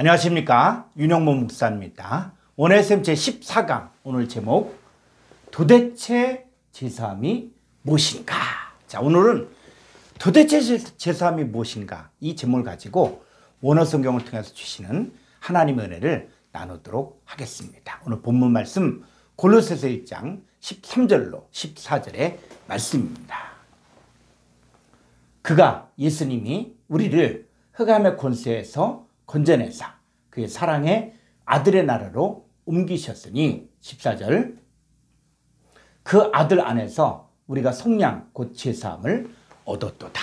안녕하십니까, 윤영모 목사입니다. 원해쌤 제14강 오늘 제목 도대체 제사함이 무엇인가. 자, 오늘은 도대체 제사함이 무엇인가 이 제목을 가지고 원어성경을 통해서 주시는 하나님의 은혜를 나누도록 하겠습니다. 오늘 본문 말씀 골로새서 1장 13절로 14절의 말씀입니다. 그가 예수님이 우리를 흑암의 권세에서 건져내사 그의 사랑의 아들의 나라로 옮기셨으니 14절 그 아들 안에서 우리가 속량 곧 제사함을 얻었도다.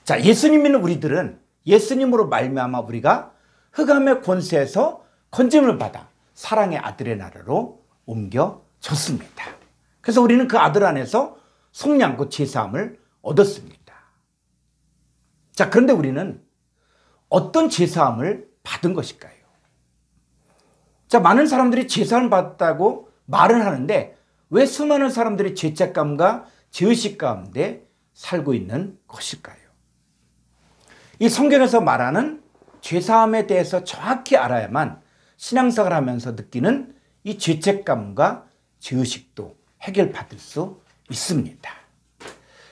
자, 예수님 믿는 우리들은 예수님으로 말미암아 우리가 흑암의 권세에서 건짐을 받아 사랑의 아들의 나라로 옮겨졌습니다. 그래서 우리는 그 아들 안에서 속량 곧 제사함을 얻었습니다. 자, 그런데 우리는 어떤 제사함을 받은 것일까요? 자, 많은 사람들이 제사함을 받았다고 말을 하는데 왜 수많은 사람들이 죄책감과 죄의식 가운데 살고 있는 것일까요? 이 성경에서 말하는 죄사함에 대해서 정확히 알아야만 신앙생활을 하면서 느끼는 이 죄책감과 죄의식도 해결받을 수 있습니다.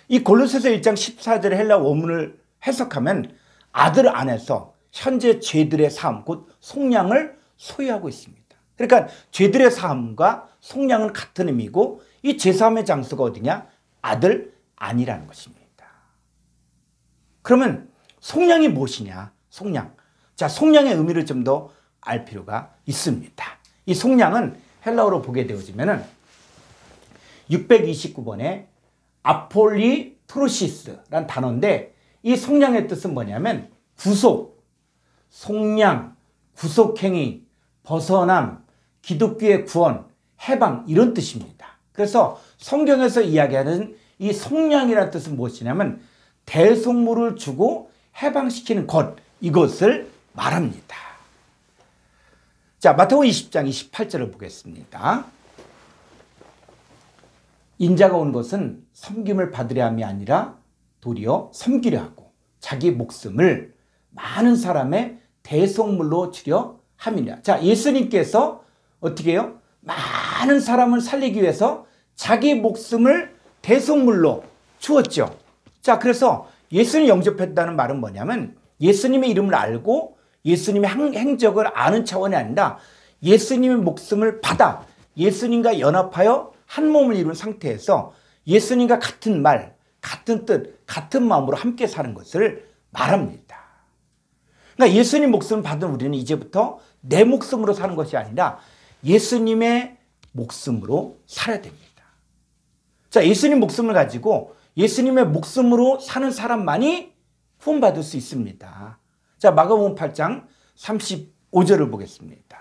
이 골로새서 1장 14절의 헬라 원문을 해석하면 아들 안에서 현재 죄들의 사함 곧 속량을 소유하고 있습니다. 그러니까 죄들의 사함과 속량은 같은 의미고 이 제사함의 장소가 어디냐? 아들 안이라는 것입니다. 그러면 속량이 무엇이냐? 속량. 자, 속량의 의미를 좀 더 알 필요가 있습니다. 이 속량은 헬라어로 보게 되어지면은 629번에 아폴리트로시스라는 단어인데 이 속량의 뜻은 뭐냐면 구속, 속량, 구속행위, 벗어남, 기독교의 구원, 해방 이런 뜻입니다. 그래서 성경에서 이야기하는 이 속량이라는 뜻은 무엇이냐면 대속물을 주고 해방시키는 것, 이것을 말합니다. 자, 마태복음 20장 28절을 보겠습니다. 인자가 온 것은 섬김을 받으려 함이 아니라 도리어 섬기려 하고 자기 목숨을 많은 사람의 대속물로 주려 함이냐. 자, 예수님께서 어떻게 해요? 많은 사람을 살리기 위해서 자기 목숨을 대속물로 주었죠. 자, 그래서 예수님 영접했다는 말은 뭐냐면 예수님의 이름을 알고 예수님의 행적을 아는 차원이 아니라 예수님의 목숨을 받아 예수님과 연합하여 한 몸을 이룬 상태에서 예수님과 같은 말, 같은 뜻, 같은 마음으로 함께 사는 것을 말합니다. 그러니까 예수님 목숨을 받은 우리는 이제부터 내 목숨으로 사는 것이 아니라 예수님의 목숨으로 살아야 됩니다. 자, 예수님 목숨을 가지고 예수님의 목숨으로 사는 사람만이 구원받을 수 있습니다. 자, 마가복음 8장 35절을 보겠습니다.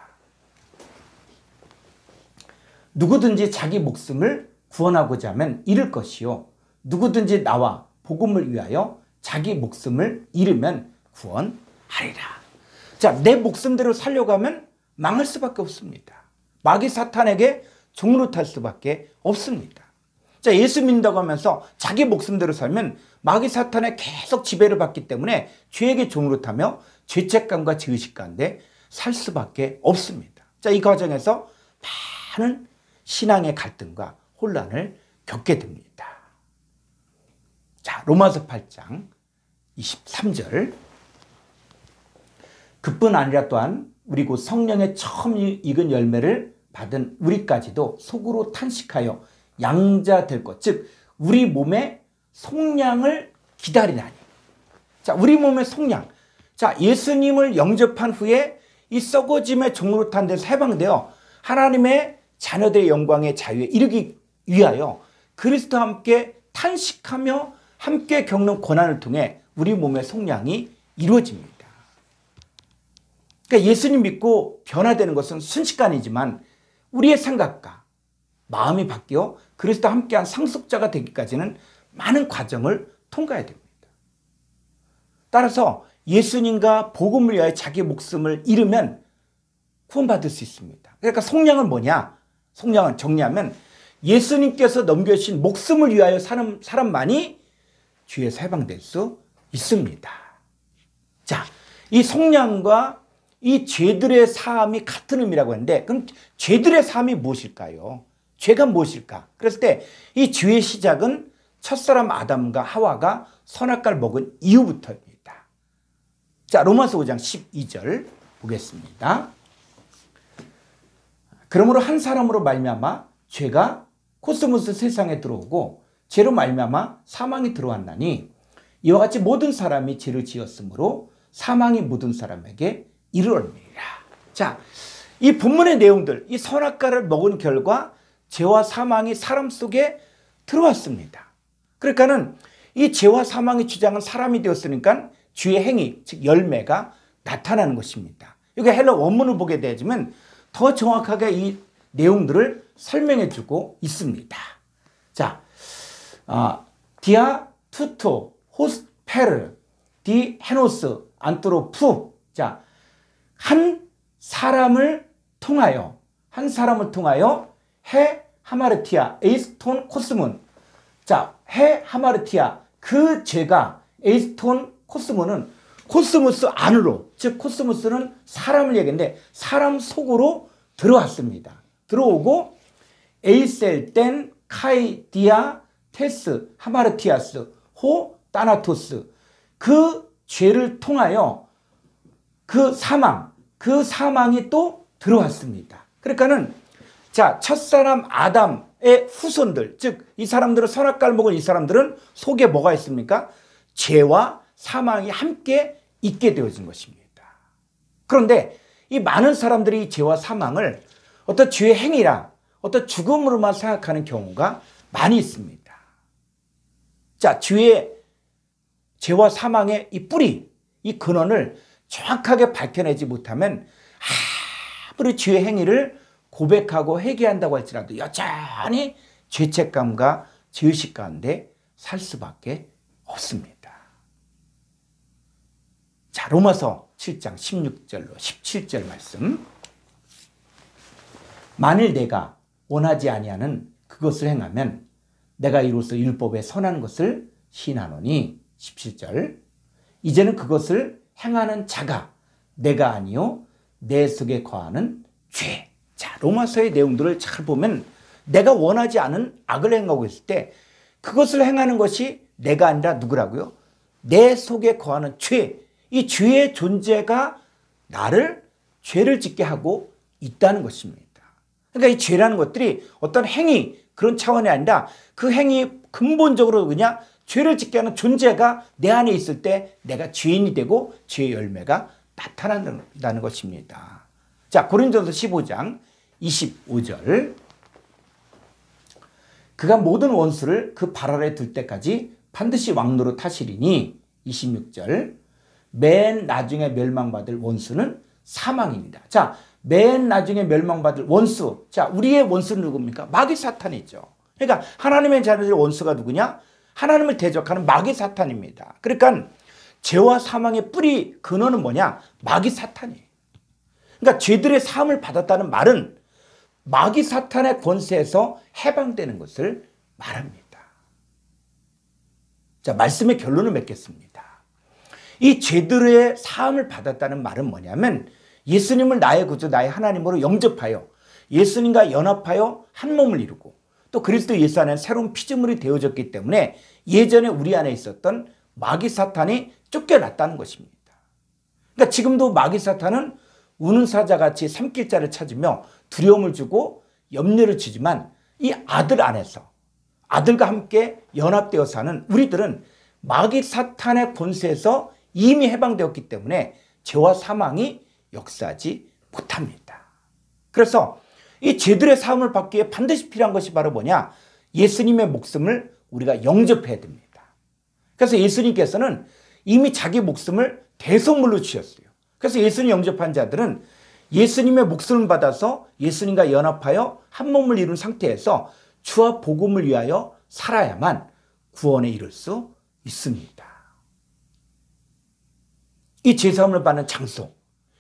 누구든지 자기 목숨을 구원하고자 하면 잃을 것이요 누구든지 나와 복음을 위하여 자기 목숨을 잃으면 구원하리라. 자, 내 목숨대로 살려고 하면 망할 수밖에 없습니다. 마귀 사탄에게 종로 탈 수밖에 없습니다. 자, 예수 믿는다고 하면서 자기 목숨대로 살면 마귀 사탄에 계속 지배를 받기 때문에 죄에게 종로 타며 죄책감과 죄의식 가운데 살 수밖에 없습니다. 자, 이 과정에서 많은 신앙의 갈등과 혼란을 겪게 됩니다. 자, 로마서 8장 23절 그뿐 아니라 또한 우리 곧 성령의 처음 익은 열매를 받은 우리까지도 속으로 탄식하여 양자 될 것, 즉 우리 몸의 속량을 기다리나니. 자, 우리 몸의 속량. 자, 예수님을 영접한 후에 이 썩어짐의 종으로 탄 데서 해방되어 하나님의 자녀들의 영광의 자유에 이르기 위하여 그리스도와 함께 탄식하며 함께 겪는 고난을 통해 우리 몸의 속량이 이루어집니다. 그러니까 예수님 믿고 변화되는 것은 순식간이지만 우리의 생각과 마음이 바뀌어 그리스도와 함께한 상속자가 되기까지는 많은 과정을 통과해야 됩니다. 따라서 예수님과 복음을 위하여 자기 목숨을 잃으면 구원받을 수 있습니다. 그러니까 속량은 뭐냐? 속량은 정리하면 예수님께서 넘겨주신 목숨을 위하여 사는 사람만이 죄에서 해방될 수 있습니다. 자, 이 속량과 이 죄들의 사함이 같은 의미라고 했는데, 그럼 죄들의 사함이 무엇일까요? 죄가 무엇일까? 그랬을 때 이 죄의 시작은 첫사람 아담과 하와가 선악과를 먹은 이후부터입니다. 자, 로마서 5장 12절 보겠습니다. 그러므로 한 사람으로 말미암아 죄가 코스모스 세상에 들어오고 죄로 말미암아 사망이 들어왔나니 이와 같이 모든 사람이 죄를 지었으므로 사망이 모든 사람에게 이르렀느니라. 자, 이 본문의 내용들, 이 선악과를 먹은 결과 죄와 사망이 사람 속에 들어왔습니다. 그러니까는 이 죄와 사망이 주장한 사람이 되었으니까 죄의 행위, 즉 열매가 나타나는 것입니다. 여기 헬라 원문을 보게 되면 더 정확하게 이 내용들을 설명해 주고 있습니다. 자, 디아 투토 호스페르 디 헤노스 안트로푸. 자, 한 사람을 통하여 해 하마르티아 에이스톤 코스문. 자, 해 하마르티아, 그 죄가 에이스톤 코스문은 코스모스 안으로, 즉 코스모스는 사람을 얘기하는데 사람 속으로 들어왔습니다. 들어오고 에이셀땐 카이디아 테스 하마르티아스 호 따나토스, 그 죄를 통하여 그 사망이 또 들어왔습니다. 그러니까는 자, 첫사람 아담의 후손들, 즉 이 사람들은 선악과를 먹은 이 사람들은 속에 뭐가 있습니까? 죄와 사망이 함께 있게 되어진 것입니다. 그런데 이 많은 사람들이 이 죄와 사망을 어떤 죄의 행위랑 어떤 죽음으로만 생각하는 경우가 많이 있습니다. 자, 죄와 사망의 이 뿌리, 이 근원을 정확하게 밝혀내지 못하면 아무리 죄의 행위를 고백하고 회개한다고 할지라도 여전히 죄책감과 죄의식 가운데 살 수밖에 없습니다. 자, 로마서 7장 16절로 17절 말씀. 만일 내가 원하지 아니하는 그것을 행하면 내가 이로써 율법에 선한 것을 시인하노니 17절. 이제는 그것을 행하는 자가 내가 아니요 내 속에 거하는 죄. 자, 로마서의 내용들을 잘 보면 내가 원하지 않은 악을 행하고 있을 때 그것을 행하는 것이 내가 아니라 누구라고요? 내 속에 거하는 죄. 이 죄의 존재가 나를 죄를 짓게 하고 있다는 것입니다. 그러니까 이 죄라는 것들이 어떤 행위, 그런 차원이 아니라 그 행위 근본적으로 그냥 죄를 짓게 하는 존재가 내 안에 있을 때 내가 죄인이 되고 죄의 열매가 나타난다는 것입니다. 자, 고린도서 15장 25절. 그가 모든 원수를 그 발 아래 둘 때까지 반드시 왕노로 타시리니 26절. 맨 나중에 멸망받을 원수는 사망입니다. 자, 맨 나중에 멸망받을 원수. 자, 우리의 원수는 누굽니까? 마귀 사탄이죠. 그러니까 하나님의 자녀들의 원수가 누구냐? 하나님을 대적하는 마귀 사탄입니다. 그러니까 죄와 사망의 뿌리 근원은 뭐냐? 마귀 사탄이에요. 그러니까 죄들의 사함을 받았다는 말은 마귀 사탄의 권세에서 해방되는 것을 말합니다. 자, 말씀의 결론을 맺겠습니다. 이 죄들의 사함을 받았다는 말은 뭐냐면 예수님을 나의 구주, 나의 하나님으로 영접하여 예수님과 연합하여 한 몸을 이루고 또 그리스도 예수 안에 새로운 피조물이 되어졌기 때문에 예전에 우리 안에 있었던 마귀 사탄이 쫓겨났다는 것입니다. 그러니까 지금도 마귀 사탄은 우는 사자같이 삼킬자를 찾으며 두려움을 주고 염려를 주지만 이 아들 안에서 아들과 함께 연합되어 사는 우리들은 마귀 사탄의 권세에서 이미 해방되었기 때문에 죄와 사망이 역사하지 못합니다. 그래서 이 죄들의 사함을 받기 위해 반드시 필요한 것이 바로 뭐냐? 예수님의 목숨을 우리가 영접해야 됩니다. 그래서 예수님께서는 이미 자기 목숨을 대속물로 주셨어요. 그래서 예수님 영접한 자들은 예수님의 목숨을 받아서 예수님과 연합하여 한 몸을 이룬 상태에서 주와 복음을 위하여 살아야만 구원에 이를 수 있습니다. 이 죄사함을 받는 장소,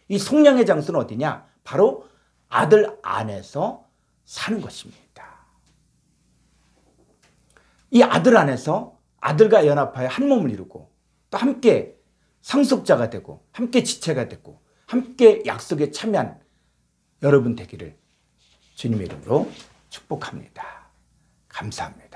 이 속량의 장소는 어디냐? 바로 아들 안에서 사는 것입니다. 이 아들 안에서 아들과 연합하여 한 몸을 이루고 또 함께 상속자가 되고 함께 지체가 되고 함께 약속에 참여한 여러분 되기를 주님의 이름으로 축복합니다. 감사합니다.